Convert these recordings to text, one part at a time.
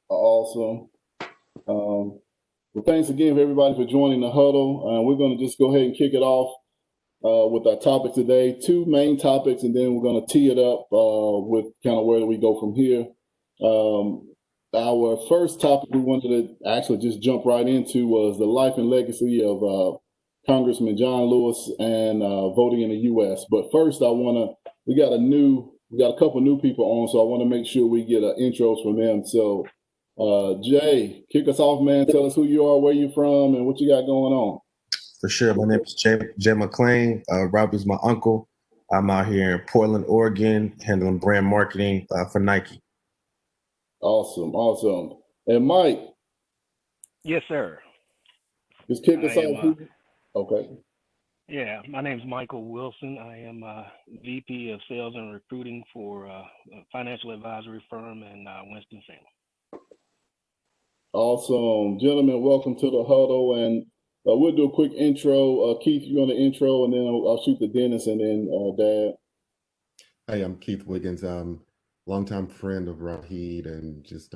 Awesome. Well, thanks again for everybody for joining the huddle. We're going to just go ahead and kick it off with our topic today. Two main topics, and then we're going to tee it up with kind of where do we go from here. Our first topic we wanted to actually just jump right into was the life and legacy of Congressman John Lewis and voting in the U.S. But first, we got a couple new people on, so I want to make sure we get intros from them. So, Jay, kick us off, man. Tell us who you are, where you're from, and what you got going on. For sure. My name is Jay McClain. Robbie's my uncle. I'm out here in Portland, Oregon, handling brand marketing for Nike. Awesome. And Mike. Yes, sir. Just kick us off. Okay. Yeah, my name is Michael Wilson. I am VP of Sales and Recruiting for a financial advisory firm in Winston-Salem. Awesome. Gentlemen, welcome to the huddle. And we'll do a quick intro. Keith, you're on the intro, and then I'll shoot to Dennis and then Dad. Hey, I'm Keith Wiggins. Longtime friend of Rahid, and just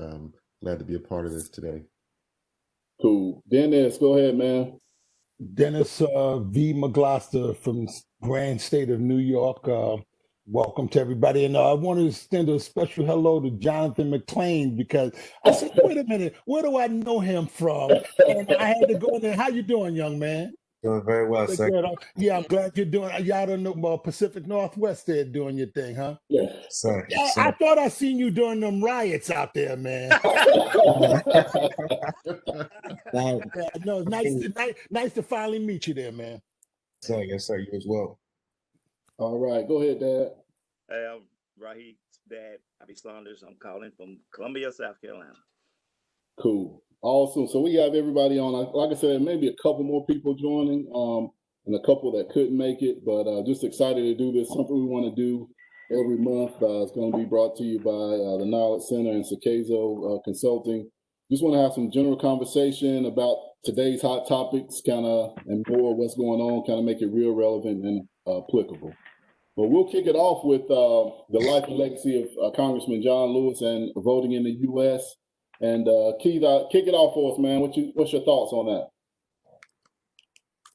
glad to be a part of this today. Cool. Dennis, go ahead, man. Dennis V. McGloster from Grand State of New York. Welcome to everybody. And I want to extend a special hello to Jonathan McClain, because I said, wait a minute, where do I know him from? And I had to go in there. How you doing, young man? Doing very well, sir. Yeah, I'm glad you're doing. Y'all don't know Pacific Northwest there doing your thing, huh? Yeah, sir. Yeah, I thought I seen you during them riots out there, man. No, nice to finally meet you there, man. So, yes, sir. You as well. All right, go ahead, Dad. Hey, I'm Rahid's dad, Abby Saunders. I'm calling from Columbia, South Carolina. Cool. Awesome. So we have everybody on. Like I said, maybe a couple more people joining, and a couple that couldn't make it, but just excited to do this. Something we want to do every month. It's going to be brought to you by the Knowledge Center and Sakezo Consulting. Just want to have some general conversation about today's hot topics, kind of, and more what's going on, kind of make it real relevant and applicable. But we'll kick it off with the life and legacy of Congressman John Lewis and voting in the U.S. And Keith, kick it off for us, man. What's your thoughts on that?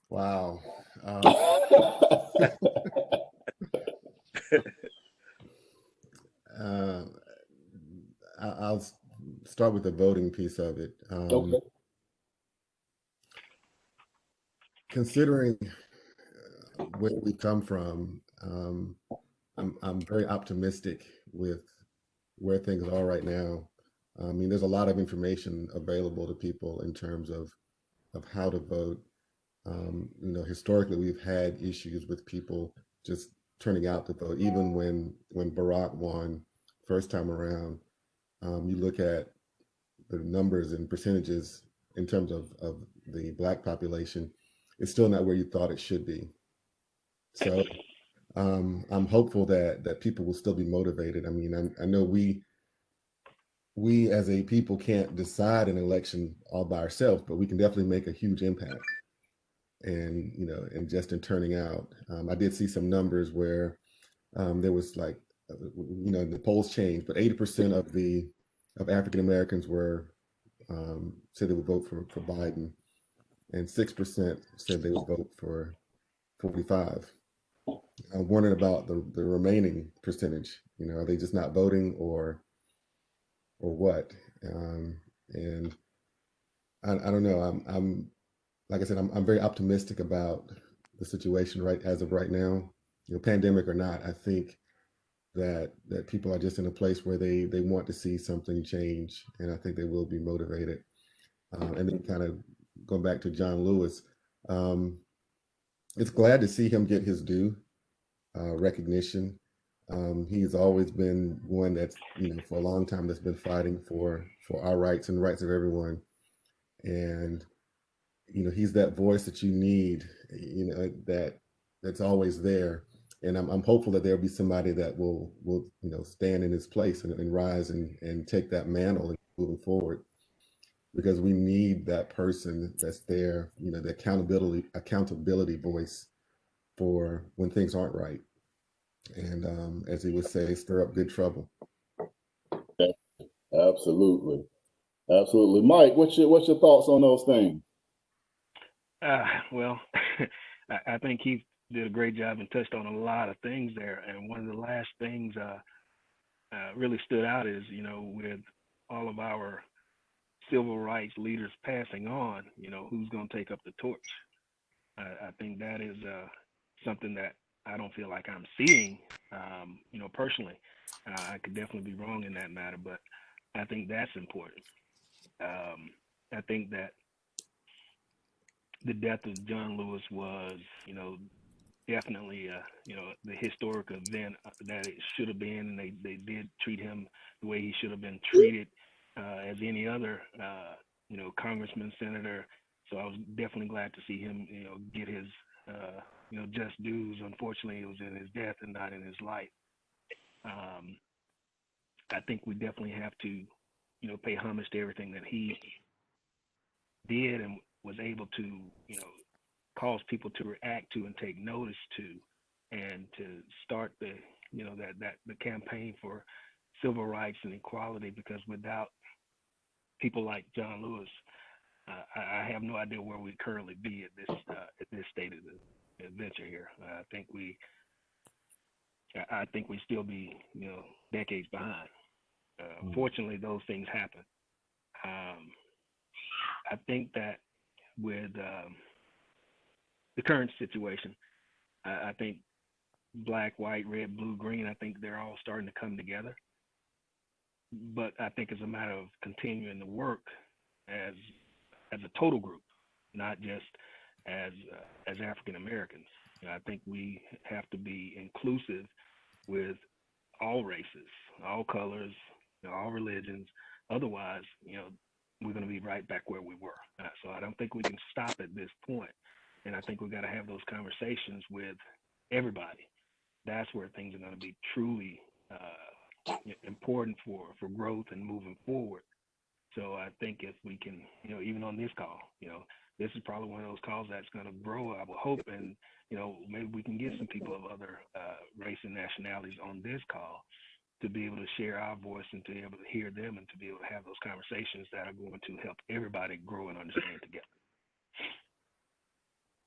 Wow. I'll start with the voting piece of it. Okay. Considering where we come from, I'm very optimistic with where things are right now. I mean, there's a lot of information available to people in terms of how to vote. Historically, we've had issues with people just turning out to vote. Even when Barack won first time around, you look at the numbers and percentages in terms of the Black population, it's still not where you thought it should be. So I'm hopeful that people will still be motivated. I mean, I know we as a people can't decide an election all by ourselves, but we can definitely make a huge impact. And, and just in turning out, I did see some numbers where there was like, the polls changed, but 80% of African Americans said they would vote for Biden, and 6% said they would vote for 45. I'm wondering about the remaining percentage. Are they just not voting or what? And I don't know. I'm like I said, I'm very optimistic about the situation as of right now. Pandemic or not, I think that people are just in a place where they want to see something change, and I think they will be motivated. And then kind of going back to John Lewis, it's glad to see him get his due recognition. He's always been one that's, for a long time that's been fighting for our rights and the rights of everyone. And, he's that voice that you need, that's always there. And I'm hopeful that there'll be somebody that will stand in his place and rise and take that mantle and moving forward, because we need that person that's there, the accountability voice for when things aren't right. And as he would say, stir up good trouble. That's Absolutely. Absolutely. Mike, what's your thoughts on those things? Well, I think he did a great job and touched on a lot of things there. And one of the last things really stood out is, with all of our civil rights leaders passing on, who's going to take up the torch? I think that is something that I don't feel like I'm seeing, personally. I could definitely be wrong in that matter, but I think that's important. Um, I think that the death of John Lewis was, definitely, the historic event that it should have been, and they did treat him the way he should have been treated as any other, congressman, senator. So I was definitely glad to see him, get his, just dues. Unfortunately, it was in his death and not in his life. Um, I think we definitely have to, pay homage to everything that he did and was able to, cause people to react to and take notice to, and to start the, that the campaign for civil rights and equality. Because without people like John Lewis, I have no idea where we currently be at this state of the adventure here. I think we still be, decades behind. Fortunately, those things happen. Um, I think that with the current situation, I think black, white, red, blue, green, I think they're all starting to come together. But I think it's a matter of continuing to work as a total group, not just as African Americans. I think we have to be inclusive with all races, all colors, all religions. Otherwise, we're going to be right back where we were. So I don't think we can stop at this point. And I think we've got to have those conversations with everybody. That's where things are going to be truly important for growth and moving forward. So I think if we can, even on this call, this is probably one of those calls that's going to grow, I will hope, and maybe we can get some people of other race and nationalities on this call to be able to share our voice and to be able to hear them and to be able to have those conversations that are going to help everybody grow and understand together.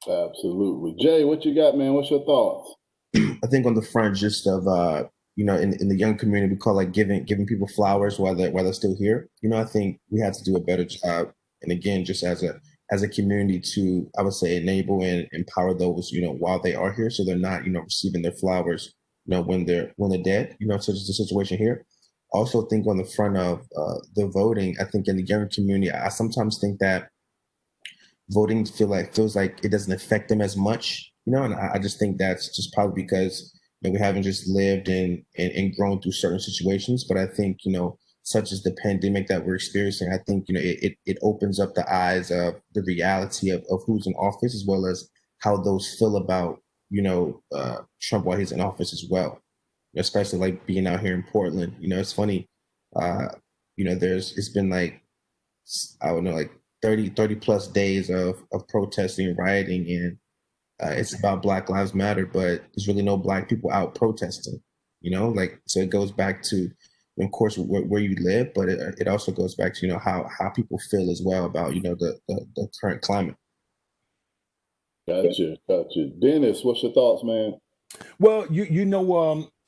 Absolutely. Jay, what you got, man? What's your thoughts? I think on the front just of in the young community we call like giving people flowers while they're still here. I think we have to do a better job, and again, just as a community to, I would say, enable and empower those while they are here, so they're not receiving their flowers when they're dead. Such as the situation here. Also think on the front of the voting, I think in the younger community, I sometimes think that voting feels like it doesn't affect them as much, and I just think that's just probably because we haven't just lived and grown through certain situations. But I think such as the pandemic that we're experiencing, I think it opens up the eyes of the reality of who's in office, as well as how those feel about Trump while he's in office as well, especially like being out here in Portland. It's funny, it's been like, I don't know, like 30 plus days of protesting and rioting, and it's about Black Lives Matter, but there's really no Black people out protesting, so it goes back to, of course, where you live, but it also goes back to, how people feel as well about, the current climate. Gotcha. Dennis, what's your thoughts, man? Well,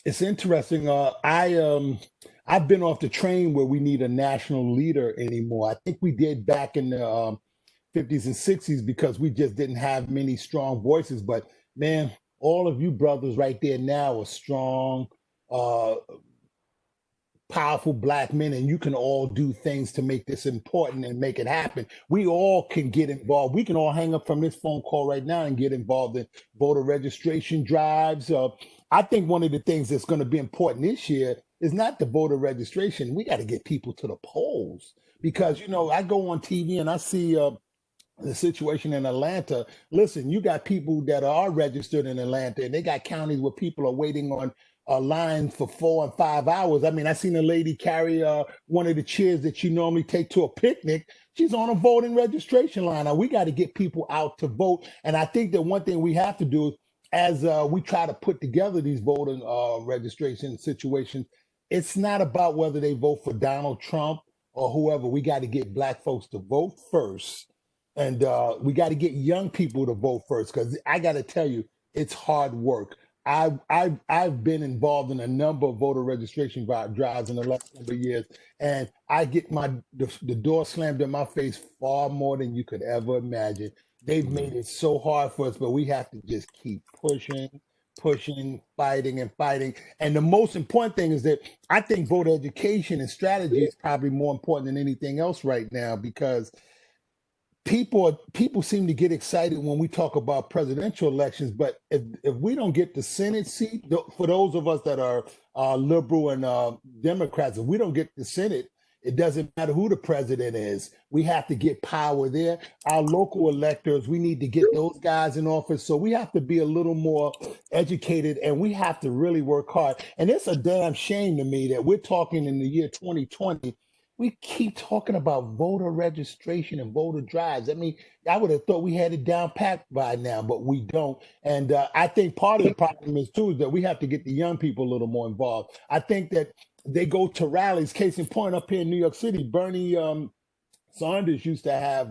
it's interesting. I've been off the train where we need a national leader anymore. I think we did back in the 50s and 60s because we just didn't have many strong voices. But man, all of you brothers right there now are strong, uh, powerful Black men, and you can all do things to make this important and make it happen. We all can get involved. We can all hang up from this phone call right now and get involved in voter registration drives. I think one of the things that's going to be important this year is not the voter registration. We got to get people to the polls because, I go on TV and I see the situation in Atlanta. Listen, you got people that are registered in Atlanta, and they got counties where people are waiting on a line for 4 and 5 hours. I mean, I seen a lady carry one of the chairs that you normally take to a picnic. She's on a voting registration line. Now, we got to get people out to vote. And I think that one thing we have to do as we try to put together these voting registration situations, it's not about whether they vote for Donald Trump or whoever. We got to get black folks to vote first, and we got to get young people to vote first. Because I got to tell you, it's hard work. I've been involved in a number of voter registration drives in the last number of years, and I get the door slammed in my face far more than you could ever imagine. They've made it so hard for us, but we have to just keep pushing, fighting, and fighting. And the most important thing is that I think voter education and strategy is probably more important than anything else right now, because people seem to get excited when we talk about presidential elections, but if we don't get the Senate seat, for those of us that are liberal and Democrats, if we don't get the Senate, it doesn't matter who the president is. We have to get power there. Our local electors, we need to get those guys in office. So we have to be a little more educated, and we have to really work hard. And it's a damn shame to me that we're talking in the year 2020, we keep talking about voter registration and voter drives. I mean, I would have thought we had it down pat by now, but we don't. And I think part of the problem is too is that we have to get the young people a little more involved. I think that they go to rallies. Case in point, up here in New York City, Bernie Sanders used to have.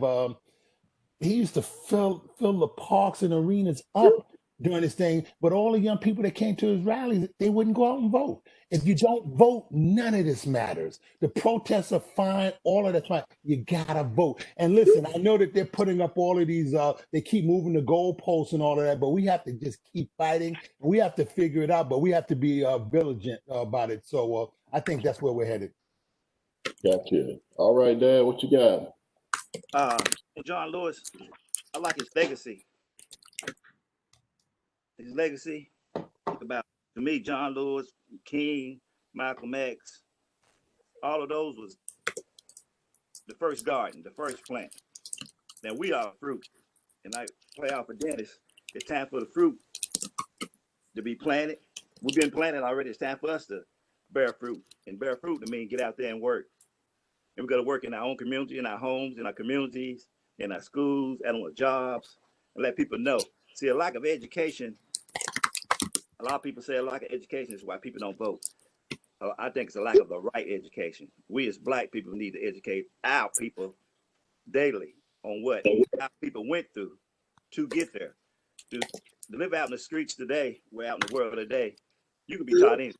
He used to fill the parks and arenas up during this thing, but all the young people that came to his rallies, they wouldn't go out and vote. If you don't vote, none of this matters. The protests are fine, all of that's fine. You gotta vote. And listen, I know that they're putting up all of these, they keep moving the goalposts and all of that, but we have to just keep fighting. We have to figure it out, but we have to be vigilant about it. So I think that's where we're headed. Gotcha. All right, Dad, what you got? John Lewis, I like his legacy. His legacy about, to me, John Lewis, King, Malcolm X, all of those was the first garden, the first plant. Now we are fruit, and I play out for Dennis. It's time for the fruit to be planted. We've been planted already. It's time for us to bear fruit, and bear fruit to mean get out there and work. And we got to work in our own community, in our homes, in our communities, in our schools, and on our jobs, and let people know. See, a lack of education, a lot of people say a lack of education is why people don't vote. I think it's a lack of the right education. We as black people need to educate our people daily on what our people went through to get there. To live out in the streets today, we're out in the world today, you can be taught anything.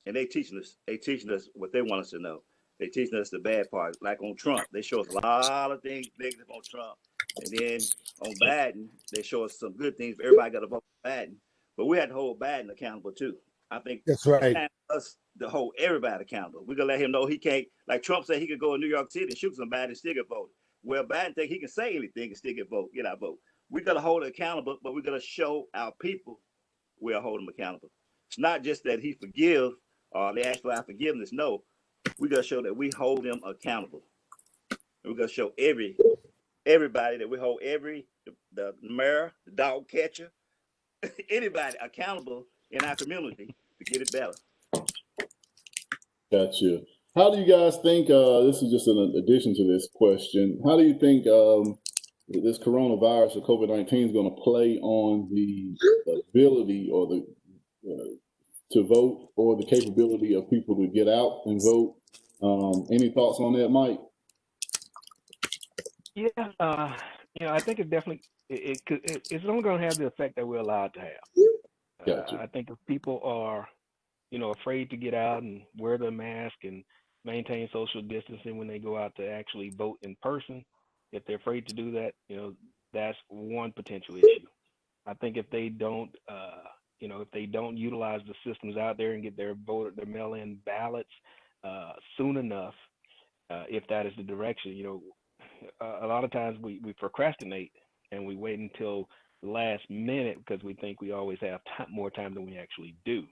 And they teaching us what they want us to know. They teaching us the bad part. Like on Trump, they show us a lot of things negative on Trump. And then on Biden, they show us some good things. Everybody got to vote for Biden. But we had to hold Biden accountable too. I think That's right. it's time for us to hold everybody accountable. We're going to let him know he can't, like Trump said he could go in New York City and shoot somebody and still get voted. Well, Biden think he can say anything and still get our vote. We got to hold it accountable, but we're going to show our people we'll hold him accountable. It's not just that he forgive or they ask for our forgiveness. No, we got to show that we hold him accountable. And we're going to show everybody that we hold the mayor, the dog catcher, anybody accountable in our community to get it better. Gotcha. How do you guys think, this is just an addition to this question, how do you think this coronavirus or COVID-19 is going to play on the ability or the to vote or the capability of people to get out and vote? Any thoughts on that, Mike? Yeah, I think it definitely it's only going to have the effect that we're allowed to have. Gotcha. I think if people are, afraid to get out and wear the mask and maintain social distancing when they go out to actually vote in person, if they're afraid to do that, that's one potential issue. I think if they don't, if they don't utilize the systems out there and get their mail-in ballots soon enough, if that is the direction, a lot of times we procrastinate and we wait until the last minute because we think we always have more time than we actually do.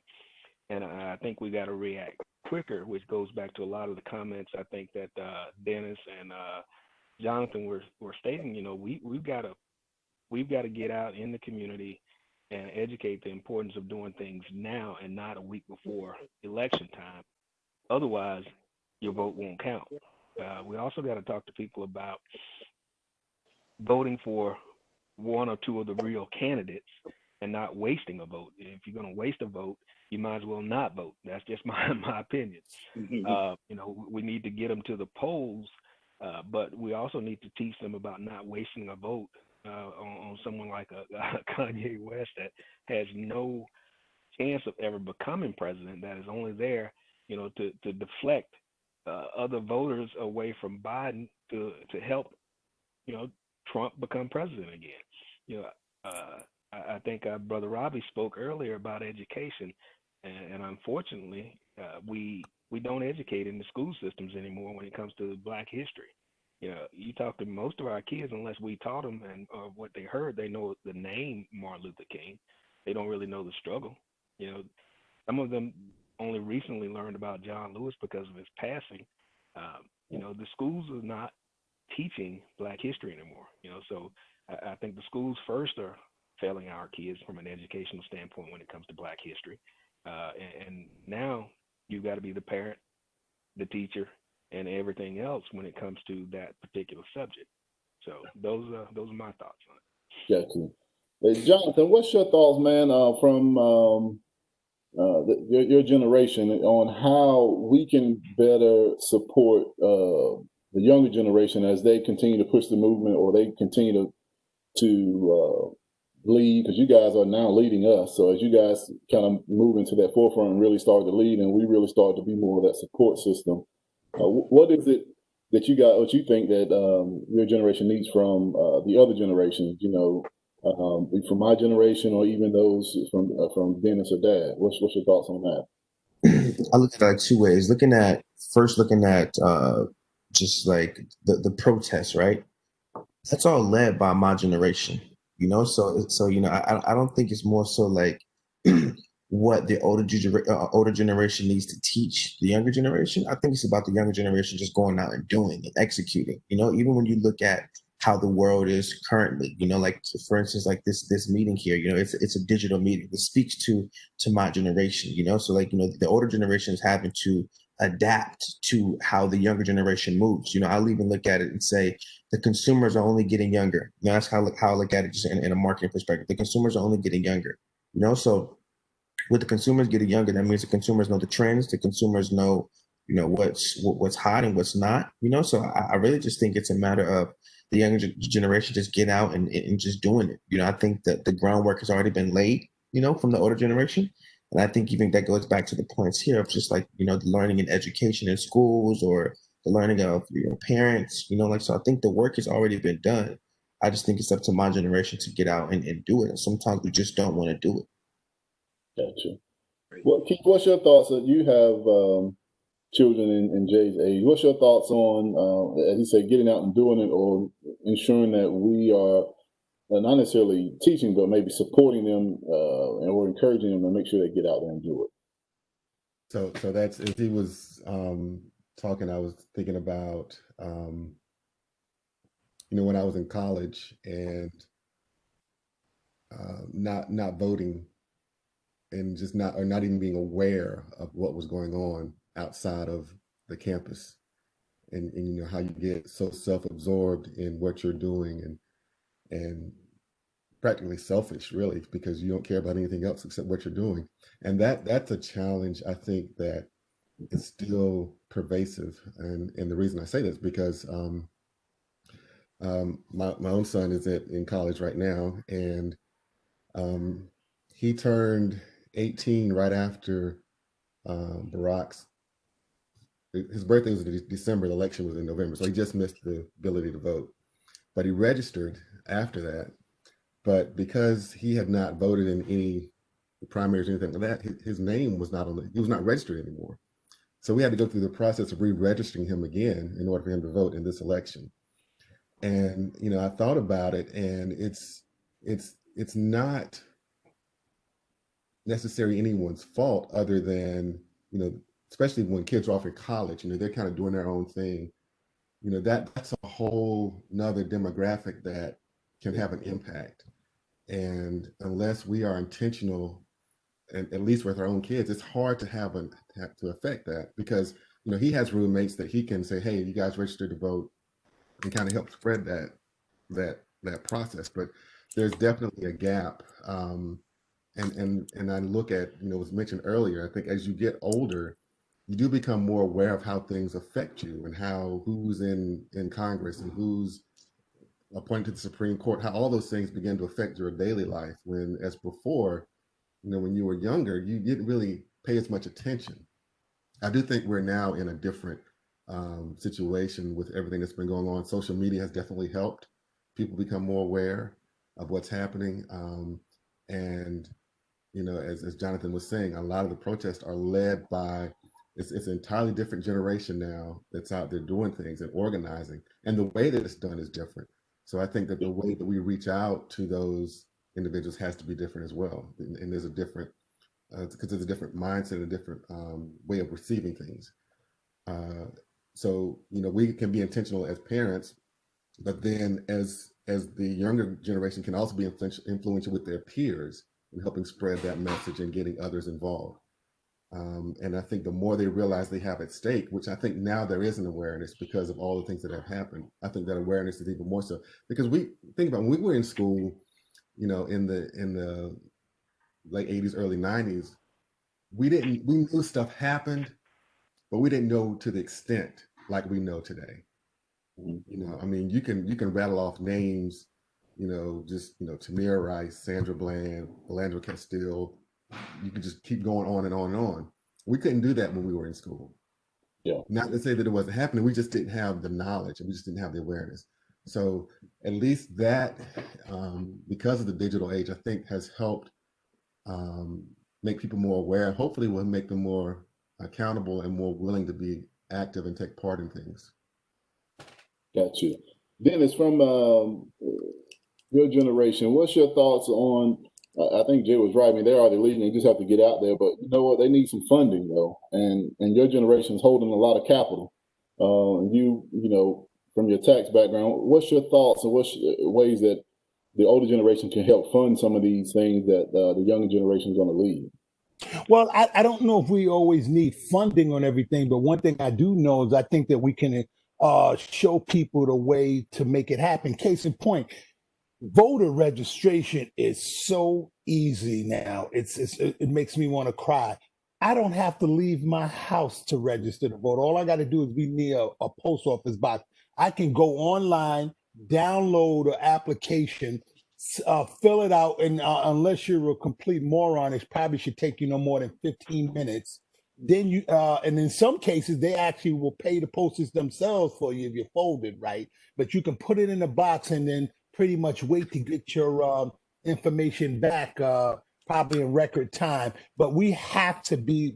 And I think we got to react quicker, which goes back to a lot of the comments I think that Dennis and Jonathan were stating. We've got to get out in the community and educate the importance of doing things now and not a week before election time. Otherwise, your vote won't count. We also got to talk to people about voting for one or two of the real candidates and not wasting a vote. If you're going to waste a vote, you might as well not vote. That's just my opinion. We need to get them to the polls, but we also need to teach them about not wasting a vote on someone like a Kanye West that has no chance of ever becoming president, that is only there, to deflect other voters away from Biden to help, Trump become president again. You know, I think Brother Robbie spoke earlier about education, and unfortunately, we don't educate in the school systems anymore when it comes to Black history. You talk to most of our kids, unless we taught them and what they heard, they know the name Martin Luther King. They don't really know the struggle. Some of them only recently learned about John Lewis because of his passing. The schools are not teaching Black history anymore. So I think the schools first are failing our kids from an educational standpoint when it comes to Black history. And now you've got to be the parent, the teacher, and everything else when it comes to that particular subject. So those are my thoughts on it. Gotcha. Hey, Jonathan, what's your thoughts, man, from your generation on how we can better support the younger generation as they continue to push the movement, or they continue to lead, because you guys are now leading us. So as you guys kind of move into that forefront and really start to lead, and we really start to be more of that support system, what is it that what you think that your generation needs from the other generations? From my generation, or even those from Dennis or Dad. What's your thoughts on that? I look at it like two ways. Looking at just like the protests, right? That's all led by my generation, So I don't think it's more so like what the older generation needs to teach the younger generation. I think it's about the younger generation just going out and doing and executing. Even when you look at how the world is currently, like for instance, like this meeting here, it's a digital meeting that speaks to my generation, so like, the older generation is having to adapt to how the younger generation moves. I'll even look at it and say the consumers are only getting younger. That's how I look at it, just in a marketing perspective. The consumers are only getting younger, so with the consumers getting younger, that means the consumers know the trends, the consumers know, what's hot and what's not, so I really just think it's a matter of the younger generation just getting out and just doing it. I think that the groundwork has already been laid, from the older generation. And I think even that goes back to the points here of just like, the learning and education in schools, or the learning of parents, so I think the work has already been done. I just think it's up to my generation to get out and do it. And sometimes we just don't want to do it. Gotcha. Well, Keith, what's your thoughts? You have children in Jay's age. What's your thoughts on, as you say, getting out and doing it, or ensuring that we are not necessarily teaching, but maybe supporting them and we're encouraging them to make sure they get out there and do it? So that's, as he was talking, I was thinking about, when I was in college and not voting, and just not even being aware of what was going on outside of the campus, and how you get so self-absorbed in what you're doing, and practically selfish, really, because you don't care about anything else except what you're doing. And that's a challenge, I think, that is still pervasive. And the reason I say this, because my own son is in college right now, and he turned 18 right after Barack's. His birthday was in December. The election was in November, so he just missed the ability to vote. But he registered after that. But because he had not voted in any primaries or anything like that, his name was not he was not registered anymore. So we had to go through the process of re-registering him again in order for him to vote in this election. And I thought about it, and it's not necessarily anyone's fault, other than, especially when kids are off in college, they're kind of doing their own thing. That's a whole nother demographic that can have an impact. And unless we are intentional, and at least with our own kids, it's hard to have to affect that, because he has roommates that he can say, hey, you guys registered to vote, and kind of help spread that process. But there's definitely a gap And I look at, it was mentioned earlier, I think as you get older, you do become more aware of how things affect you and how who's in Congress and who's appointed to the Supreme Court, how all those things begin to affect your daily life. When as before, when you were younger, you didn't really pay as much attention. I do think we're now in a different situation with everything that's been going on. Social media has definitely helped people become more aware of what's happening. And as Jonathan was saying, a lot of the protests are led by it's an entirely different generation now that's out there doing things and organizing, and the way that it's done is different. So I think that the way that we reach out to those individuals has to be different as well. And there's a different because there's a different mindset, a different way of receiving things. So we can be intentional as parents, but then as the younger generation can also be influential with their peers in helping spread that message and getting others involved. And I think the more they realize they have at stake, which I think now there is an awareness because of all the things that have happened. I think that awareness is even more so because we think about when we were in school, in the late 80s, early 90s, we knew stuff happened, but we didn't know to the extent like we know today. I mean, you can rattle off names, Tamir Rice, Sandra Bland, Alandra Castile. You can just keep going on and on and on. We couldn't do that when we were in school. Yeah. Not to say that it wasn't happening. We just didn't have the knowledge and we just didn't have the awareness. So at least that, because of the digital age, I think has helped make people more aware. Hopefully will make them more accountable and more willing to be active and take part in things. Got you. Dennis, from your generation, what's your thoughts on, I think Jay was right, I mean, they're already leading, they just have to get out there, but you know what, they need some funding though, and your generation's holding a lot of capital. From your tax background, what's your thoughts and what's ways that the older generation can help fund some of these things that the younger generation is going to lead? Well, I don't know if we always need funding on everything, but one thing I do know is I think that we can show people the way to make it happen. Case in point, voter registration is so easy now. It makes me want to cry. I don't have to leave my house to register to vote. All I got to do is be near a post office box. I can go online, download an application, fill it out, and unless you're a complete moron, it probably should take you no more than 15 minutes. Then and in some cases, they actually will pay the postage themselves for you if you're folded, right? But you can put it in a box and then pretty much wait to get your information back, probably in record time. But we have to be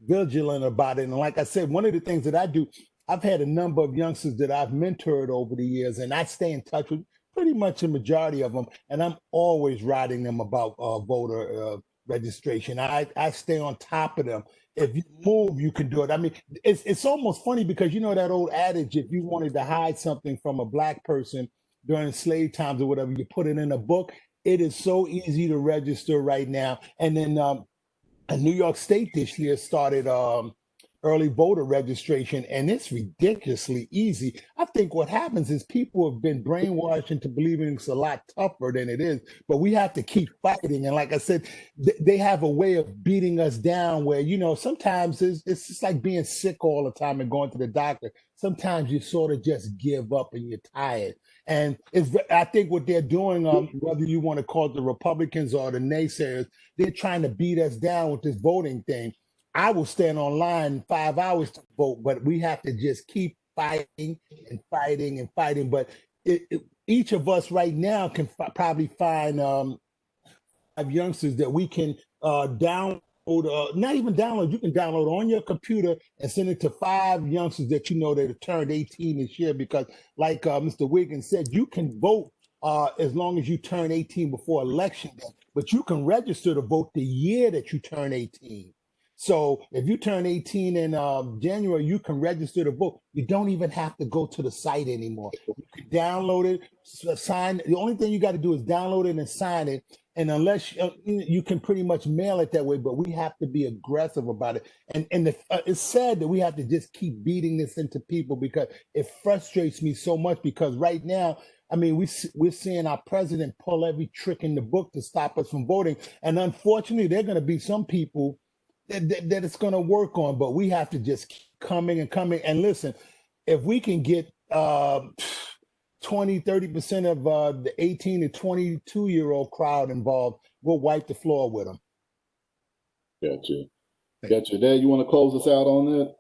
vigilant about it. And like I said, one of the things that I do, I've had a number of youngsters that I've mentored over the years, and I stay in touch with pretty much a majority of them. And I'm always writing them about voter registration. I stay on top of them. If you move, you can do it. I mean, it's almost funny because you know that old adage, if you wanted to hide something from a black person during slave times or whatever, you put it in a book. It is so easy to register right now. And then New York State this year started early voter registration, and it's ridiculously easy. I think what happens is people have been brainwashed into believing it's a lot tougher than it is, but we have to keep fighting. And like I said, they have a way of beating us down where, sometimes it's just like being sick all the time and going to the doctor. Sometimes you sort of just give up and you're tired. And I think what they're doing, whether you want to call it the Republicans or the naysayers, they're trying to beat us down with this voting thing. I will stand online 5 hours to vote, but we have to just keep fighting and fighting and fighting. But each of us right now can probably find 5 youngsters that we can download. Not even download. You can download on your computer and send it to 5 youngsters that you know that have turned 18 this year. Because, like Mr. Wiggins said, you can vote as long as you turn 18 before election day, but you can register to vote the year that you turn 18. So if you turn 18 in January, you can register to vote. You don't even have to go to the site anymore. You can download it, sign. The only thing you got to do is download it and sign it. And unless you can pretty much mail it that way, but we have to be aggressive about it. And it's sad that we have to just keep beating this into people because it frustrates me so much because right now, I mean, we're seeing our president pull every trick in the book to stop us from voting, and unfortunately, there are going to be some people that it's going to work on. But we have to just keep coming and coming. And listen, if we can get 20-30% of the 18 to 22-year-old crowd involved, we'll wipe the floor with them. Gotcha. Dad, you want to close us out on that?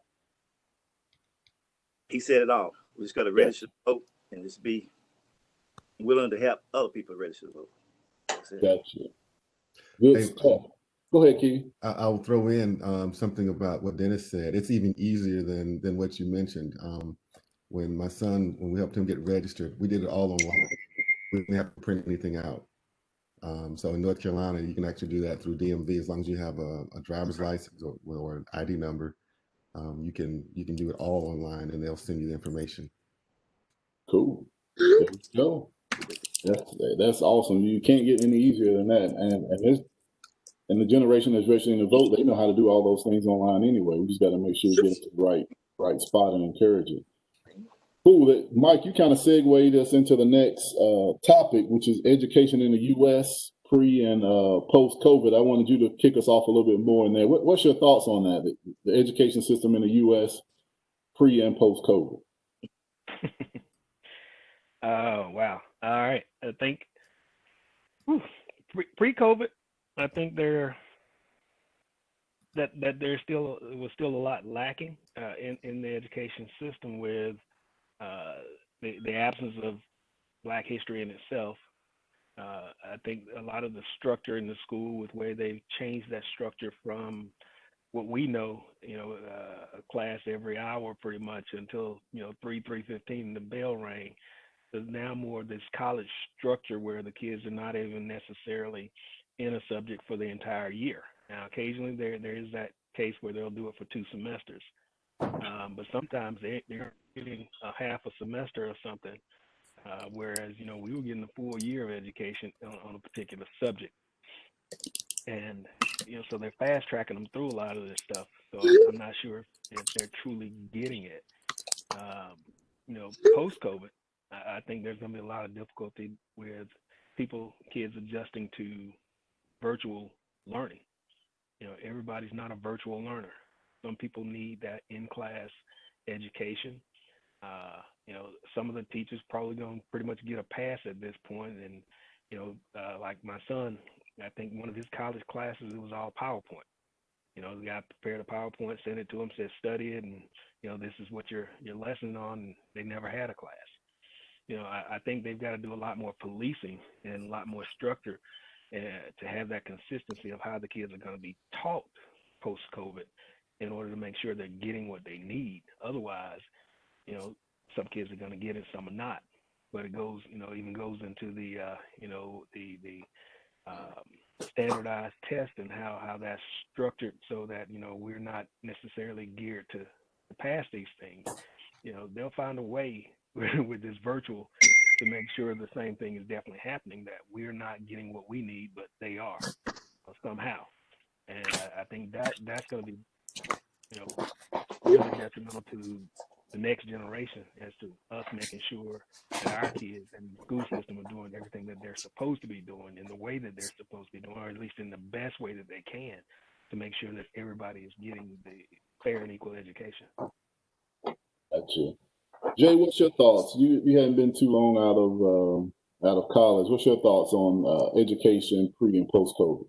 He said it all. We just got to register to vote and just be willing to help other people register to vote. That's it. Gotcha. Good Hey, stuff. Go ahead, Keith. I'll throw in something about what Dennis said. It's even easier than what you mentioned. When we helped him get registered, we did it all online. We didn't have to print anything out. So in North Carolina, you can actually do that through DMV as long as you have a driver's license or an ID number. You can do it all online, and they'll send you the information. Cool. There you go. That's awesome. You can't get any easier than that. And the generation that's registering to vote, they know how to do all those things online anyway. We just got to make sure we get it to the right spot and encourage it. Cool. Mike, you kind of segued us into the next topic, which is education in the U.S. pre and post-COVID. I wanted you to kick us off a little bit more in there. What's your thoughts on that, the education system in the U.S. pre and post-COVID? Oh, wow. All right. I think pre-COVID, I think there was still a lot lacking in the education system with the absence of Black history in itself. I think a lot of the structure in the school, with where they've changed that structure from what we know, a class every hour pretty much until 3:15 the bell rang. There's now more of this college structure where the kids are not even necessarily in a subject for the entire year. Now, occasionally there is that case where they'll do it for 2 semesters, but sometimes they're getting a half a semester or something, whereas we were getting a full year of education on a particular subject, and so they're fast tracking them through a lot of this stuff. So I'm not sure if they're truly getting it. Post COVID, I think there's going to be a lot of difficulty with kids adjusting to virtual learning. Everybody's not a virtual learner. Some people need that in-class education. Some of the teachers probably going to pretty much get a pass at this point. And, like my son, I think one of his college classes, it was all PowerPoint. The guy prepared a PowerPoint, sent it to him, said, study it, and, this is what your lesson on. And they never had a class. I think they've got to do a lot more policing and a lot more structure to have that consistency of how the kids are going to be taught post-COVID in order to make sure they're getting what they need. Otherwise, some kids are going to get it, some are not. But it goes, even goes into the standardized test and how that's structured so that, we're not necessarily geared to pass these things. They'll find a way with this virtual to make sure the same thing is definitely happening, that we're not getting what we need, but they are somehow. And I think that's going to be, really detrimental to the next generation as to us making sure that our kids and the school system are doing everything that they're supposed to be doing in the way that they're supposed to be doing, or at least in the best way that they can, to make sure that everybody is getting the fair and equal education. Gotcha. Jay, what's your thoughts? You haven't been too long out of college. What's your thoughts on education pre and post COVID?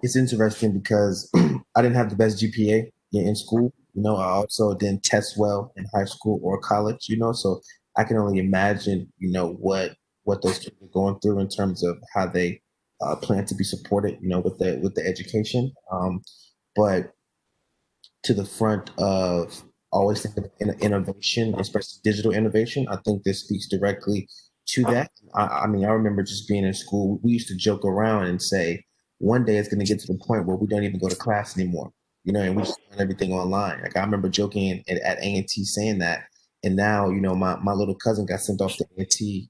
It's interesting because I didn't have the best GPA in school. I also didn't test well in high school or college. So I can only imagine, what those kids are going through in terms of how they plan to be supported, with the education. But to the front of always thinking of innovation, especially digital innovation, I think this speaks directly to that. I remember just being in school, we used to joke around and say, one day it's going to get to the point where we don't even go to class anymore, and we just learn everything online. Like I remember joking at A&T saying that. And now, my little cousin got sent off to A&T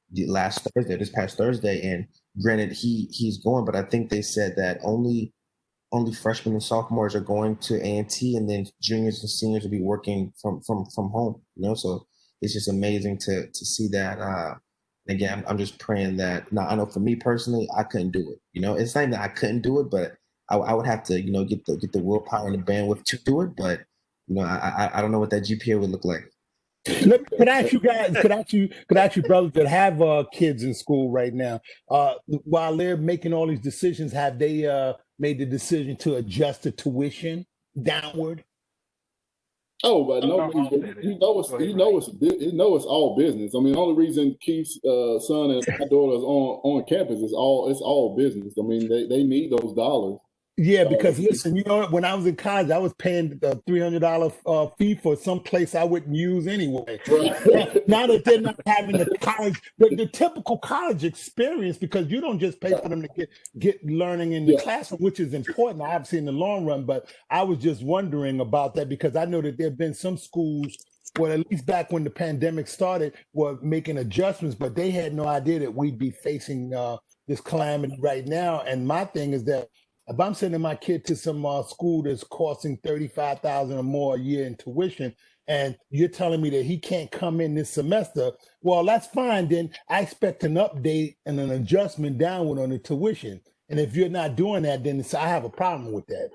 this past Thursday. And granted, he's going, but I think they said that only freshmen and sophomores are going to A&T, and then juniors and seniors will be working from home. So it's just amazing to see that. Again, I'm just praying that. Now I know for me personally, I couldn't do it. You know, it's not that I couldn't do it, but I would have to, get the willpower and the bandwidth to do it. But I don't know what that GPA would look like. Could I ask you guys? Could I ask you brothers that have kids in school right now? While they're making all these decisions, have they made the decision to adjust the tuition downward? Oh, but no I'll means, say this. you know it's Go ahead, you know Ryan. it's you know it's all business. I mean, the only reason Keith's son and my daughter is on campus is all business. I mean, they need those dollars. Yeah, because listen, when I was in college, I was paying the $300 fee for some place I wouldn't use anyway. Right. Now that they're not having the typical college experience, because you don't just pay for them to get learning in the Yeah. classroom, which is important, obviously in the long run. But I was just wondering about that because I know that there have been some schools, well, at least back when the pandemic started, were making adjustments, but they had no idea that we'd be facing this calamity right now. And my thing is that if I'm sending my kid to some school that's costing $35,000 or more a year in tuition, and you're telling me that he can't come in this semester, well, that's fine. Then I expect an update and an adjustment downward on the tuition. And if you're not doing that, then I have a problem with that.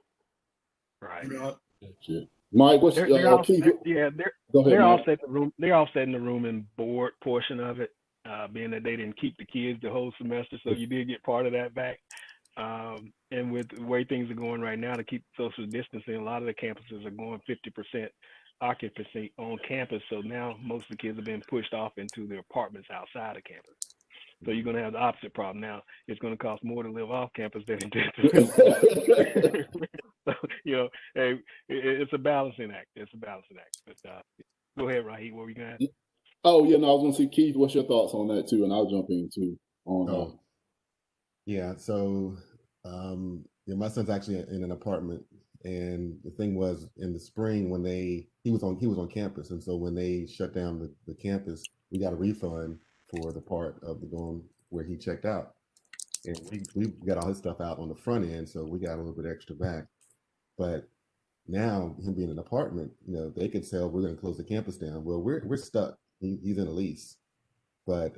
Right. You know? Shit. Mike, what's They're all Keith? yeah, Go ahead, they're all Mike. set in the room. They're all set in the room and board portion of it, being that they didn't keep the kids the whole semester, so you did get part of that back. And with the way things are going right now to keep social distancing, a lot of the campuses are going 50% occupancy on campus. So now most of the kids are being pushed off into their apartments outside of campus. So you're going to have the opposite problem now. It's going to cost more to live off campus than it did to live. So, hey, it's a balancing act. It's a balancing act. But go ahead, Raheem. What were you going to ask? Oh yeah, no, I was gonna see Keith. What's your thoughts on that too? And I'll jump in too on. Oh, yeah. So, my son's actually in an apartment, and the thing was in the spring when he was on campus, and so when they shut down the campus, we got a refund for the part of the dorm where he checked out, and we got all his stuff out on the front end, so we got a little bit extra back. But now him being in an apartment, they could tell we're going to close the campus down. Well, we're stuck. He's in a lease, but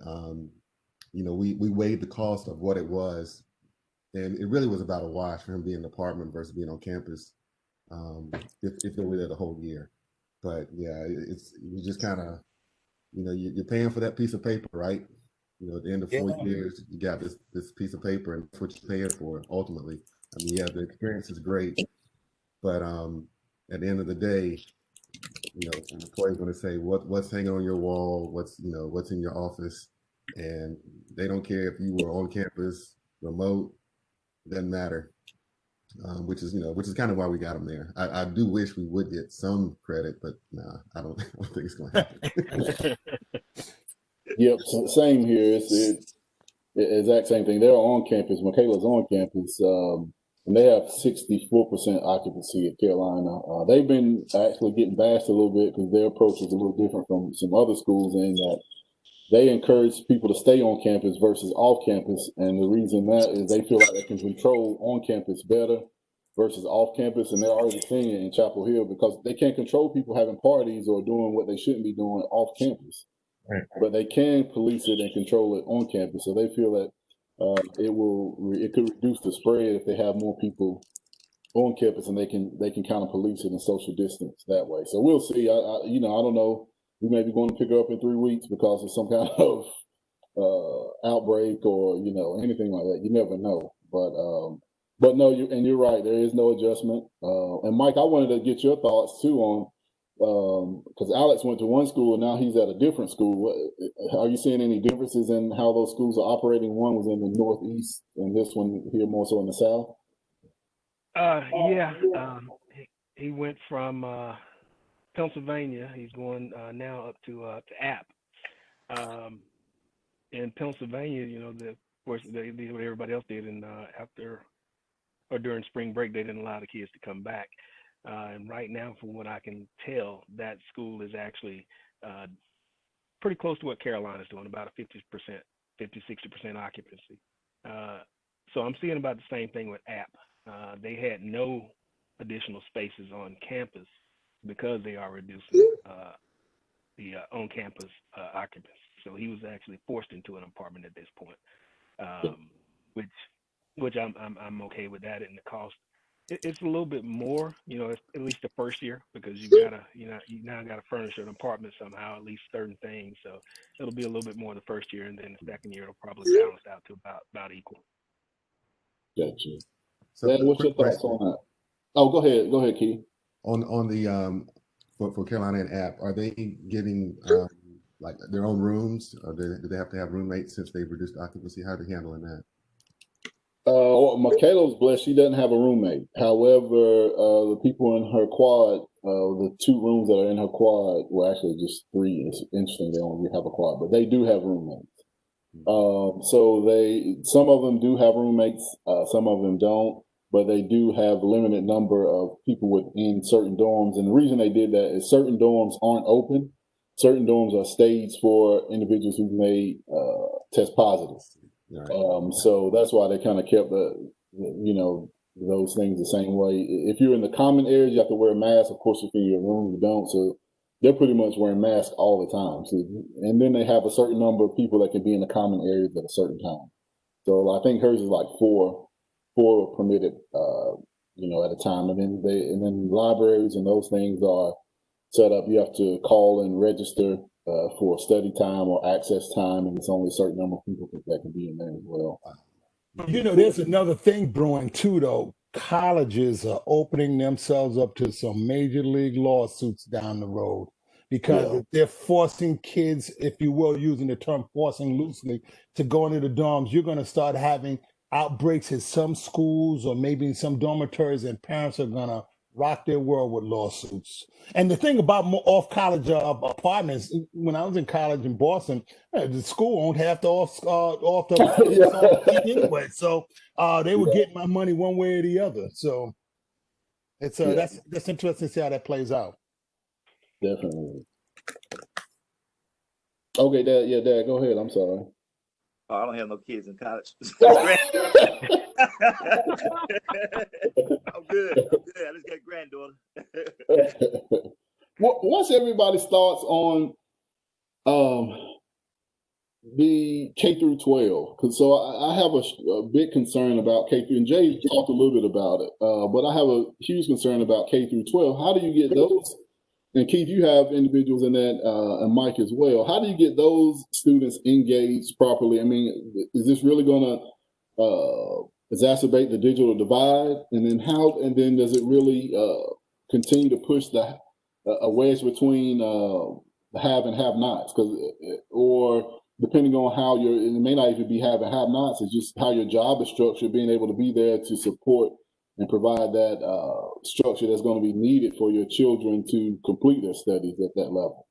we weighed the cost of what it was, and it really was about a wash for him being in an apartment versus being on campus. If they were there the whole year, but yeah, you just kind of, you're paying for that piece of paper, right? At the end of 4 years, you got this piece of paper, and that's what you're paying for ultimately. I mean, yeah, the experience is great, but at the end of the day, an employee's going to say what's hanging on your wall, what's in your office, and they don't care if you were on campus, remote, doesn't matter. Which is kind of why we got them there. I do wish we would get some credit, but nah, I don't think it's going to happen. Yep, same here. It's exact same thing. They're on campus. Michaela's on campus, and they have 64% occupancy at Carolina. They've been actually getting bashed a little bit because their approach is a little different from some other schools in that they encourage people to stay on campus versus off campus. And the reason that is they feel like they can control on campus better versus off campus. And they're already seeing it in Chapel Hill because they can't control people having parties or doing what they shouldn't be doing off campus. Right. But they can police it and control it on campus. So they feel that it could reduce the spread if they have more people on campus and they can kind of police it and social distance that way. So we'll see. I don't know. We may be going to pick her up in 3 weeks because of some kind of outbreak or anything like that. You never know. But no, you're right. There is no adjustment. And Mike, I wanted to get your thoughts too on because Alex went to one school and now he's at a different school. Are you seeing any differences in how those schools are operating? One was in the Northeast and this one here more so in the South. Yeah. He went from Pennsylvania. He's going now up to App. In Pennsylvania, of course, they did what everybody else did, and after or during spring break, they didn't allow the kids to come back. And right now, from what I can tell, that school is actually pretty close to what Carolina's doing, about a 50-60% occupancy. So I'm seeing about the same thing with App. They had no additional spaces on campus because they are reducing the on-campus occupants. So he was actually forced into an apartment at this point, which I'm okay with that. And the cost, it's a little bit more, it's at least the first year, because you now gotta furnish an apartment somehow, at least certain things. So it'll be a little bit more the first year, and then the second year it'll probably balance out to about equal. Gotcha. So, Dan, what's your quick thoughts question on that? Oh, go ahead, Keith. on the for Carolina and App, are they getting like their own rooms, or do they have to have roommates since they've reduced occupancy? How are they handling that? Michaela's blessed; she doesn't have a roommate. However, the people in her quad, the 2 rooms that are in her quad, well, actually just 3. It's interesting they only have a quad, but they do have roommates. So some of them do have roommates, some of them don't, but they do have a limited number of people within certain dorms. And the reason they did that is certain dorms aren't open. Certain dorms are staged for individuals who may test positive. Right. So that's why they kind of kept those things the same way. If you're in the common areas, you have to wear a mask. Of course, if you're in your room, you don't. So they're pretty much wearing masks all the time. So, and then they have a certain number of people that can be in the common areas at a certain time. So I think hers is like four permitted, at a time. And then libraries and those things are set up. You have to call and register for study time or access time, and it's only a certain number of people that can be in there as well. There's another thing brewing too, though. Colleges are opening themselves up to some major league lawsuits down the road because Yeah. if they're forcing kids, if you will, using the term forcing loosely, to go into the dorms. You're going to start having outbreaks at some schools or maybe in some dormitories, and parents are going to rock their world with lawsuits. And the thing about off college apartments, when I was in college in Boston, the school owned half the off the Yeah. anyway, so they were getting my money one way or the other. So it's Yeah, that's interesting to see how that plays out. definitely. Okay, Dad. Yeah, Dad. Go ahead. I'm sorry. Oh, I don't have no kids in college. I'm good. I just got granddaughter. What's everybody's thoughts on the K through 12? Because so I have a big concern about K through, and Jay talked a little bit about it, but I have a huge concern about K through 12. How do you get those? And Keith, you have individuals in that, and Mike as well. How do you get those students engaged properly? I mean, is this really going to exacerbate the digital divide? And then does it really continue to push a wedge between the have and have nots? Or depending on how it may not even be have and have nots, it's just how your job is structured, being able to be there to support and provide that structure that's going to be needed for your children to complete their studies at that level.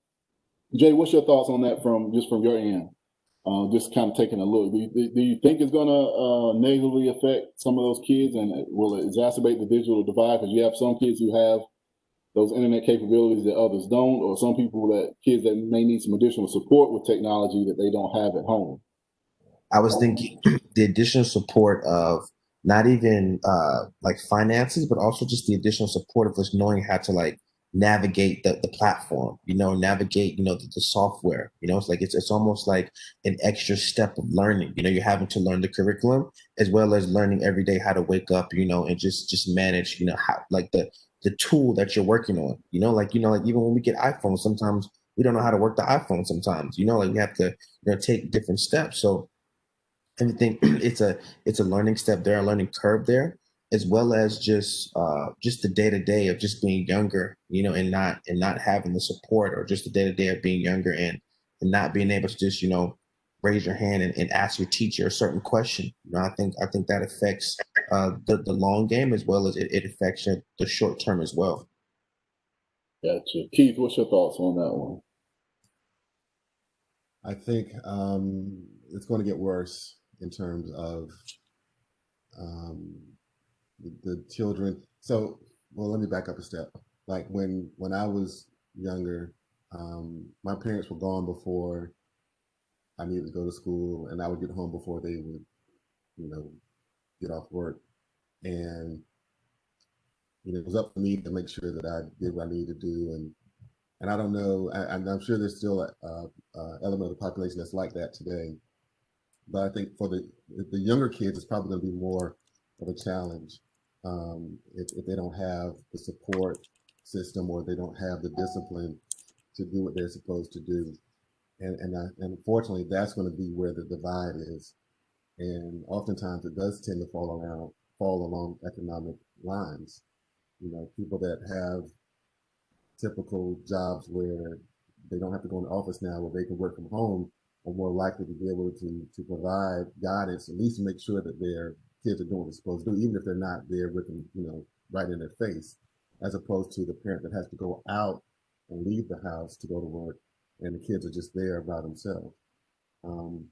Jay, what's your thoughts on that from your end? Just kind of taking a look. Do you think it's going to negatively affect some of those kids, and will it exacerbate the digital divide? Because you have some kids who have those internet capabilities that others don't, or some kids that may need some additional support with technology that they don't have at home. I was thinking the additional support of not even like finances, but also just the additional support of us knowing how to like navigate the platform, navigate, the software, it's like, it's almost like an extra step of learning, you're having to learn the curriculum as well as learning every day how to wake up, and just manage, how, like the tool that you're working on, like even when we get iPhones, sometimes we don't know how to work the iPhone sometimes, like we have to, take different steps. So everything it's a learning step there, a learning curve there, as well as just the day-to-day of just being younger, and not having the support, or just the day-to-day of being younger and not being able to just raise your hand and ask your teacher a certain question. I think that affects the long game, as well as it affects the short term as well. Gotcha. Keith, what's your thoughts on that one? I think it's going to get worse in terms of the children. So, well, let me back up a step. Like when I was younger, my parents were gone before I needed to go to school, and I would get home before they would, get off work. And it was up to me to make sure that I did what I needed to do, and And I don't know, and I'm sure there's still a element of the population that's like that today. But I think for the younger kids, it's probably going to be more of a challenge if they don't have the support system or they don't have the discipline to do what they're supposed to do. And unfortunately, that's going to be where the divide is. And oftentimes, it does tend to fall along economic lines. You know, people that have typical jobs where they don't have to go in the office now, where they can work from home, are more likely to be able to provide guidance, at least to make sure that their kids are doing what they're supposed to do, even if they're not there with them, you know, right in their face, as opposed to the parent that has to go out and leave the house to go to work, and the kids are just there by themselves. Um,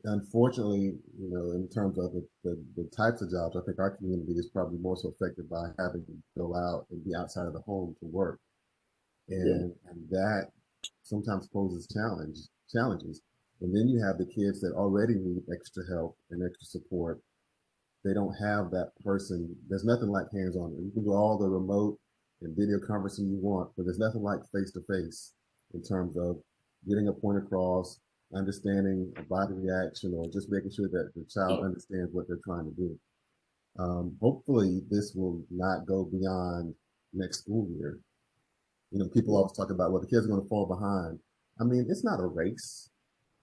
Unfortunately, you know, in terms of the types of jobs, I think our community is probably more so affected by having to go out and be outside of the home to work, Yeah. and that sometimes poses challenges. And then you have the kids that already need extra help and extra support. They don't have that person. There's nothing like hands-on. You can do all the remote and video conferencing you want, but there's nothing like face-to-face in terms of getting a point across, understanding a body reaction, or just making sure that the child understands what they're trying to do. Hopefully, this will not go beyond next school year. You know, people always talk about, well, the kids are going to fall behind. I mean, it's not a race.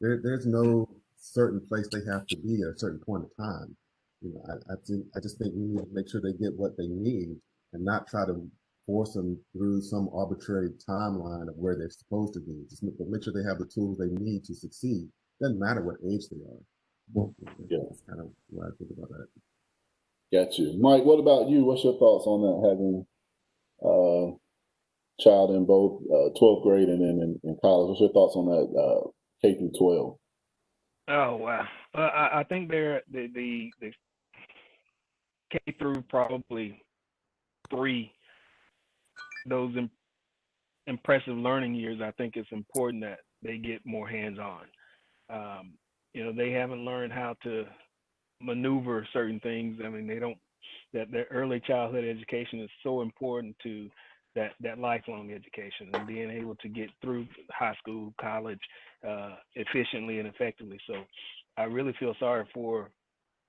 There's no certain place they have to be at a certain point of time. You know, I just think we need to make sure they get what they need and not try to force them through some arbitrary timeline of where they're supposed to be. Just make sure they have the tools they need to succeed. Doesn't matter what age they are. Yeah. That's kind of what I think about that. Got you. Mike, what about you? What's your thoughts on that, having child in both 12th grade and then in college? What's your thoughts on that, K through 12? Oh wow. I think they're the K through probably three, those impressive learning years. I think it's important that they get more hands on. You know, they haven't learned how to maneuver certain things. I mean, they don't. That their early childhood education is so important to that lifelong education and being able to get through high school, college, efficiently and effectively. So, I really feel sorry for,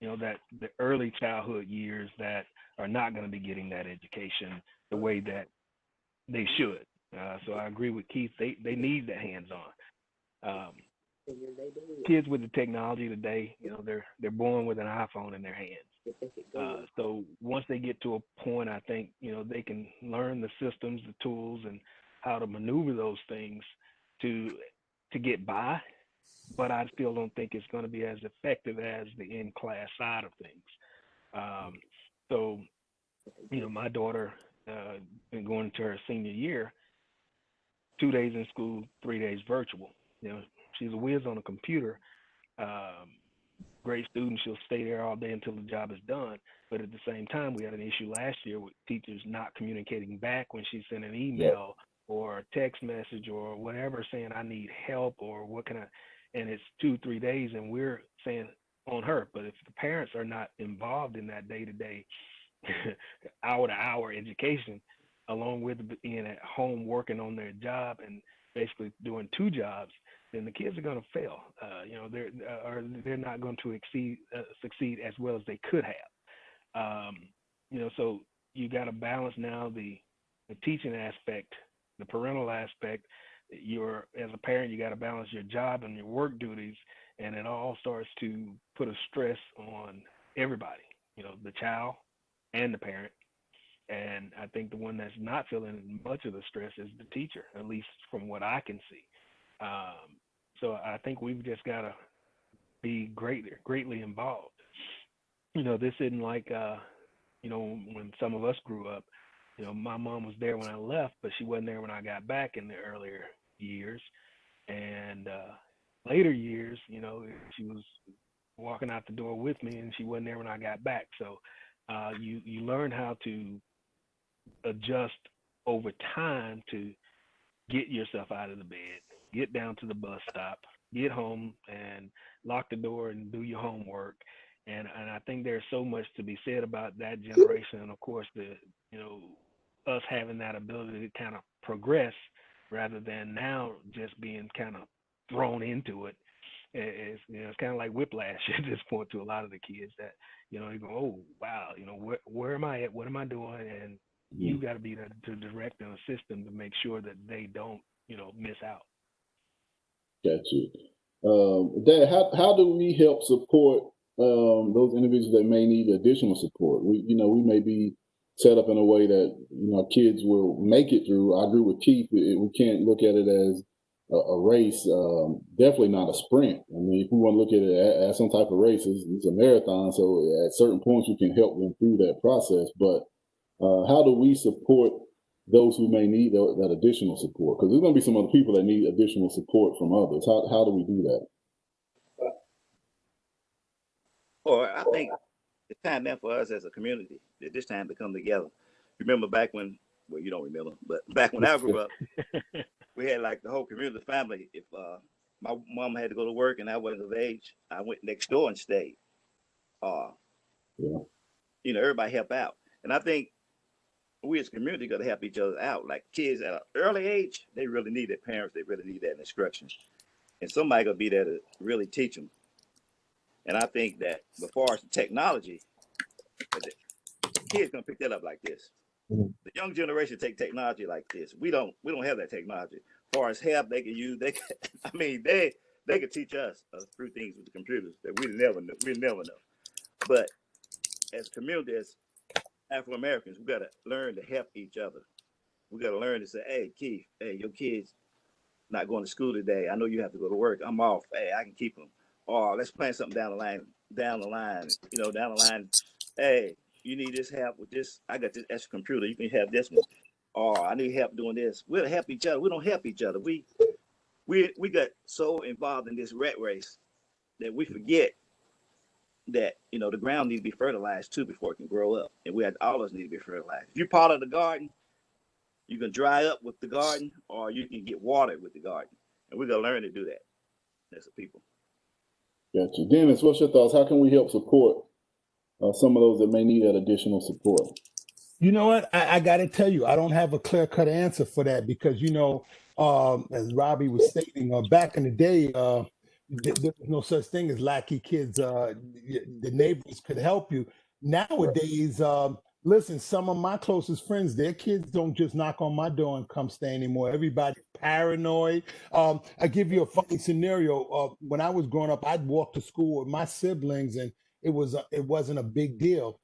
you know, that the early childhood years that are not going to be getting that education the way that they should. So I agree with Keith. They need the hands on. Kids with the technology today, you know, they're born with an iPhone in their hands. So once they get to a point, I think, you know, they can learn the systems, the tools, and how to maneuver those things to get by. But I still don't think it's going to be as effective as the in-class side of things. Um, so, you know, my daughter been going to her senior year, 2 days in school, 3 days virtual. You know, she's a whiz on a computer. Um, Great student. She'll stay there all day until the job is done. But at the same time, we had an issue last year with teachers not communicating back when she sent an Yep. email or a text message or whatever saying I need help or what can I, and it's 2 3 days and we're saying on her. But if the parents are not involved in that day to day, hour to hour education, along with being at home working on their job and basically doing two jobs, then the kids are going to fail. You know, they're not going to succeed as well as they could have. You know, so you got to balance now the teaching aspect, the parental aspect. You're as a parent, you got to balance your job and your work duties, and it all starts to put a stress on everybody. You know, the child and the parent. And I think the one that's not feeling much of the stress is the teacher, at least from what I can see. Um, so I think we've just got to be greatly involved. You know, this isn't like, you know, when some of us grew up. You know, my mom was there when I left, but she wasn't there when I got back in the earlier years. And later years, you know, she was walking out the door with me, and she wasn't there when I got back. So you learn how to adjust over time to get yourself out of the bed, get down to the bus stop, get home and lock the door and do your homework. And I think there's so much to be said about that generation, and of course the, you know, us having that ability to kind of progress rather than now just being kind of thrown into it. It's, it's kind of like whiplash at this point to a lot of the kids that, you go, oh, wow, where am I at? What am I doing? And you got to be there to direct and assist them to make sure that they don't, miss out. Got you. Dad, how do we help support those individuals that may need additional support? We may be set up in a way that kids will make it through. I agree with Keith. We can't look at it as a race. Definitely not a sprint. I mean, if we want to look at it as some type of race, it's a marathon. So at certain points, we can help them through that process. But how do we support those who may need that additional support? Because there's going to be some other people that need additional support from others. How do we do that? Or I think it's time now for us as a community at this time to come together. Remember back when, well, you don't remember, but back when I grew up, we had like the whole community family. If my mom had to go to work and I wasn't of age, I went next door and stayed. Everybody help out. And I think we as a community got to help each other out. Like kids at an early age, they really need their parents. They really need that instruction. And somebody got to be there to really teach them. And I think that before the technology, the kids gonna pick that up like this. The young generation take technology like this. We don't have that technology. As far as help they can use, they can teach us through things with the computers that we never know. But as a community, as Afro Americans, we gotta learn to help each other. We gotta learn to say, hey, Keith, hey, your kids not going to school today. I know you have to go to work. I'm off. Hey, I can keep them. Or let's plan something down the line. Hey, you need this help with this. I got this extra computer. You can have this one. Or I need help doing this. We'll help each other. We don't help each other. We got so involved in this rat race that we forget that, the ground needs to be fertilized too before it can grow up. And all of us need to be fertilized. If you're part of the garden, you can dry up with the garden or you can get watered with the garden. And we're going to learn to do that as a people. Gotcha. Dennis, what's your thoughts? How can we help support some of those that may need that additional support? You know what? I got to tell you, I don't have a clear-cut answer for that because, as Robbie was stating, back in the day, there was no such thing as lackey kids. The neighbors could help you. Nowadays, listen, some of my closest friends, their kids don't just knock on my door and come stay anymore. Everybody's paranoid. I give you a funny scenario. When I was growing up, I'd walk to school with my siblings, and it wasn't a big deal.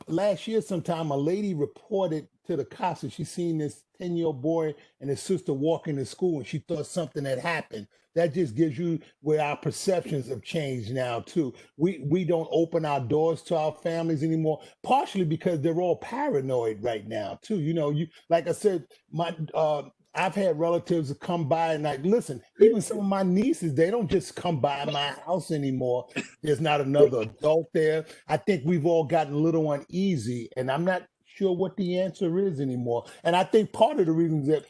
Last year sometime, a lady reported to the cops that she seen this 10-year-old boy and his sister walking to school, and she thought something had happened. That just gives you where our perceptions have changed now too. We don't open our doors to our families anymore, partially because they're all paranoid right now too. You like I said, I've had relatives come by and listen, even some of my nieces, they don't just come by my house anymore. There's not another adult there. I think we've all gotten a little uneasy, and I'm not sure what the answer is anymore. And I think part of the reason is that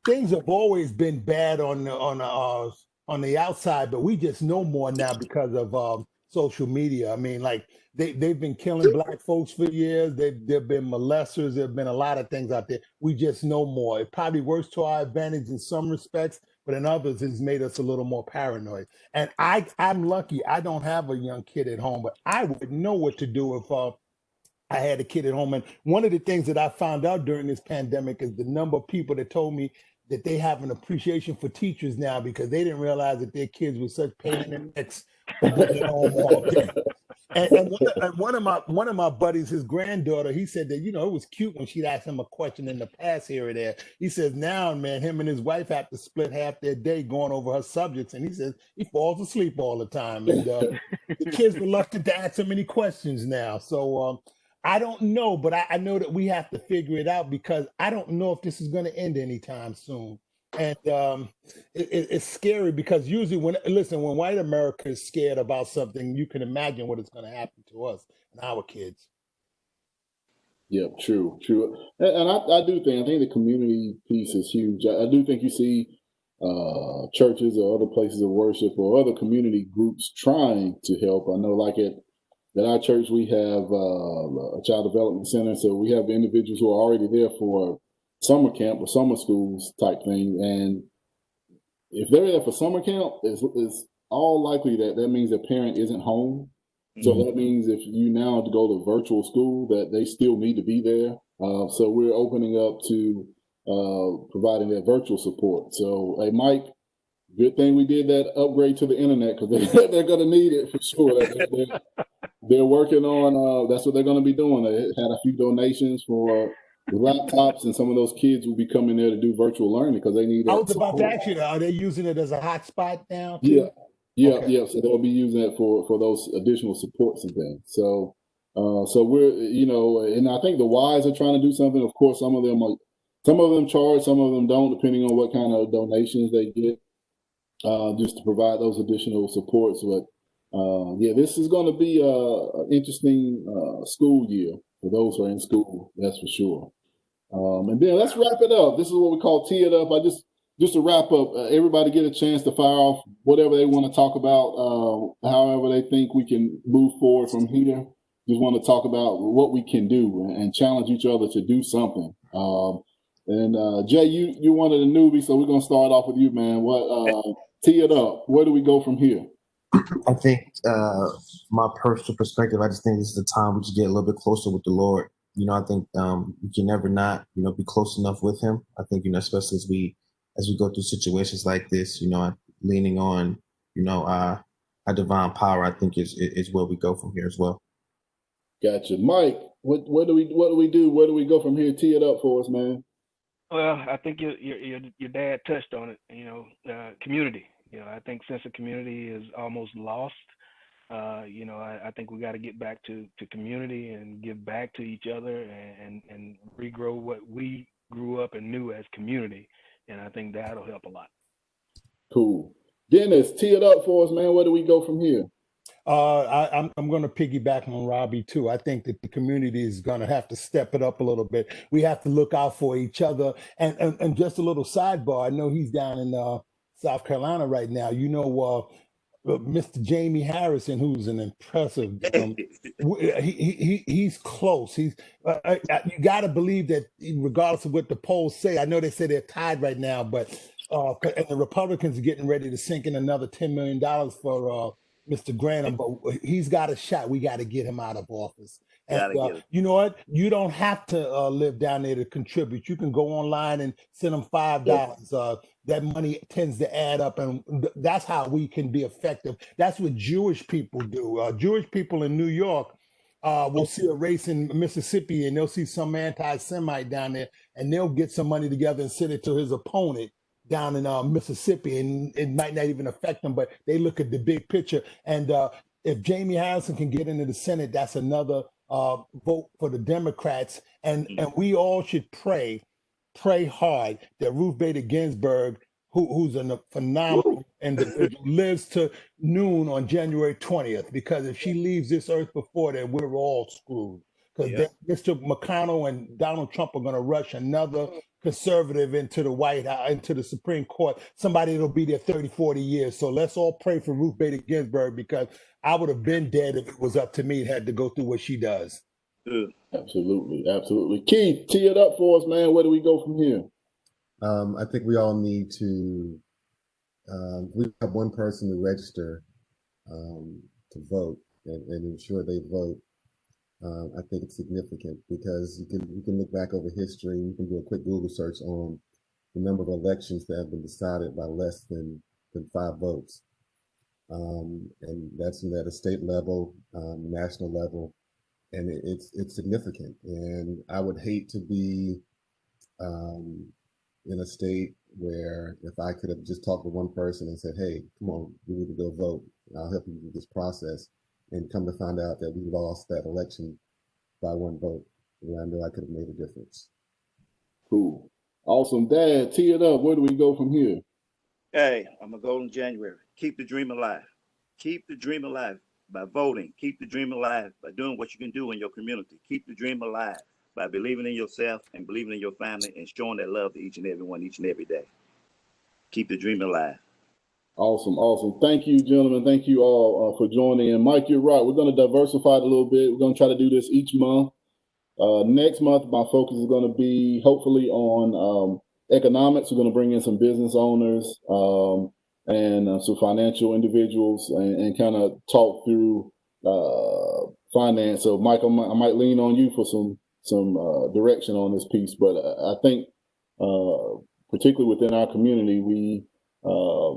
things have always been bad on the outside, but we just know more now because of social media. I mean, like they've been killing black folks for years. There've been molesters. There've been a lot of things out there. We just know more. It probably works to our advantage in some respects, but in others, it's made us a little more paranoid. And I'm lucky. I don't have a young kid at home, but I would know what to do if I had a kid at home. And one of the things that I found out during this pandemic is the number of people that told me that they have an appreciation for teachers now because they didn't realize that their kids were such pain in the necks for being at home all day. And one of my buddies, his granddaughter, he said that, it was cute when she'd ask him a question in the past here or there. He says now, man, him and his wife have to split half their day going over her subjects. And he says he falls asleep all the time. And the kid's reluctant to ask him any questions now. So I don't know, but I know that we have to figure it out because I don't know if this is going to end anytime soon. And it's scary because usually when white America is scared about something, you can imagine what is going to happen to us and our kids. Yeah, true. And I think the community piece is huge. I do think you see churches or other places of worship or other community groups trying to help. I know like at At our church, we have a child development center, so we have individuals who are already there for summer camp or summer schools type thing. And if they're there for summer camp, it's all likely that that means the parent isn't home. So that means if you now go to virtual school, that they still need to be there. So we're opening up to providing that virtual support. So, hey, Mike, good thing we did that upgrade to the internet because they're going to need it for sure. They're working on, that's what they're going to be doing. They had a few donations for the laptops, and some of those kids will be coming there to do virtual learning because they need I that was about to support. ask you, are they using it as a hotspot now Yeah, too? yeah, Okay. yeah. So they'll be using it for those additional supports and things. So, so we're, and I think the Ys are trying to do something. Of course, some of them charge, some of them don't, depending on what kind of donations they get, just to provide those additional supports. But yeah, this is going to be an interesting school year for those who are in school. That's for sure. And then let's wrap it up. This is what we call tee it up. Just to wrap up, everybody get a chance to fire off whatever they want to talk about, however they think we can move forward from here. Just want to talk about what we can do and challenge each other to do something. And Jay, you're one of the newbies, so we're gonna start off with you, man. Tee it up. Where do we go from here? I think, my personal perspective, I just think this is the time we just get a little bit closer with the Lord. I think we can never not, be close enough with Him. I think, especially as we go through situations like this, leaning on, our divine power, I think is where we go from here as well. Gotcha, Mike. What do we do? Where do we go from here? Tee it up for us, man. Well, I think your dad touched on it. Community. I think sense of community is almost lost. I think we got to get back to community and give back to each other and regrow what we grew up and knew as community. And I think that'll help a lot. Cool. Dennis, tee it up for us, man. Where do we go from here? I'm going to piggyback on Robbie too. I think that the community is going to have to step it up a little bit. We have to look out for each other. And just a little sidebar. I know he's down in South Carolina right now. Mr. Jamie Harrison, who's an impressive, he's close. You got to believe that regardless of what the polls say. I know they say they're tied right now, but and the Republicans are getting ready to sink in another $10 million for Mr. Grantham, but he's got a shot. We got to get him out of office. And you know what? You don't have to live down there to contribute. You can go online and send them $5. That money tends to add up, and that's how we can be effective. That's what Jewish people do. Jewish people in New York will see a race in Mississippi, and they'll see some anti-Semite down there, and they'll get some money together and send it to his opponent down in Mississippi, and it might not even affect them, but they look at the big picture. And if Jamie Harrison can get into the Senate, that's another vote for the Democrats. And we all should pray hard that Ruth Bader Ginsburg, who's a phenomenal individual, lives to noon on January 20th, because if she leaves this earth before then, we're all screwed. Because Mr. McConnell and Donald Trump are going to rush another conservative into the White House, into the Supreme Court, somebody that'll be there 30, 40 years. So let's all pray for Ruth Bader Ginsburg, because I would have been dead if it was up to me and had to go through what she does. Absolutely, absolutely. Keith, tee it up for us, man. Where do we go from here? I think we all need to, we have one person to register to vote and ensure they vote. I think it's significant because you can look back over history. You can do a quick Google search on the number of elections that have been decided by less than 5 votes. And that's at a state level, national level, and it's significant. And I would hate to be in a state where if I could have just talked to one person and said, hey, come on, you need to go vote. I'll help you with this process. And come to find out that we lost that election by 1 vote. And I know I could have made a difference. Cool. Awesome. Dad, tee it up. Where do we go from here? Hey, I'm going to go in January. Keep the dream alive. Keep the dream alive by voting. Keep the dream alive by doing what you can do in your community. Keep the dream alive by believing in yourself and believing in your family and showing that love to each and every one, each and every day. Keep the dream alive. Awesome, awesome. Thank you, gentlemen. Thank you all for joining. And Mike, you're right. We're going to diversify it a little bit. We're going to try to do this each month. Next month, my focus is going to be hopefully on economics. We're going to bring in some business owners and some financial individuals and kind of talk through finance. So, Mike, I might lean on you for some direction on this piece. But I think, particularly within our community, we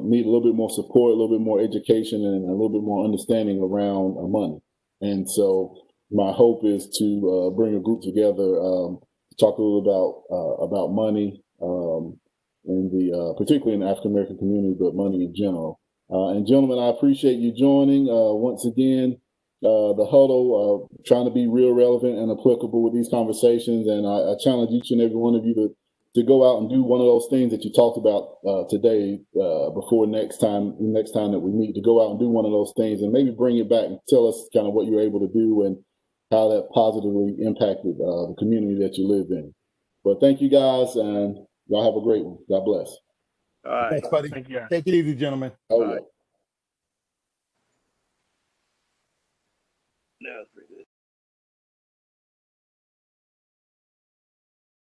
need a little bit more support, a little bit more education, and a little bit more understanding around money. And so, my hope is to bring a group together to talk a little about money, in the particularly in the African American community, but money in general. And gentlemen, I appreciate you joining once again. The Huddle, trying to be real relevant and applicable with these conversations, and I challenge each and every one of you to go out and do one of those things that you talked about today before next time that we meet, to go out and do one of those things and maybe bring it back and tell us kind of what you're able to do and how that positively impacted the community that you live in. But thank you guys, and y'all have a great one. God bless. All right. Thanks, buddy. Thank you. Take it easy, gentlemen. Oh, All yeah. right. That was pretty good.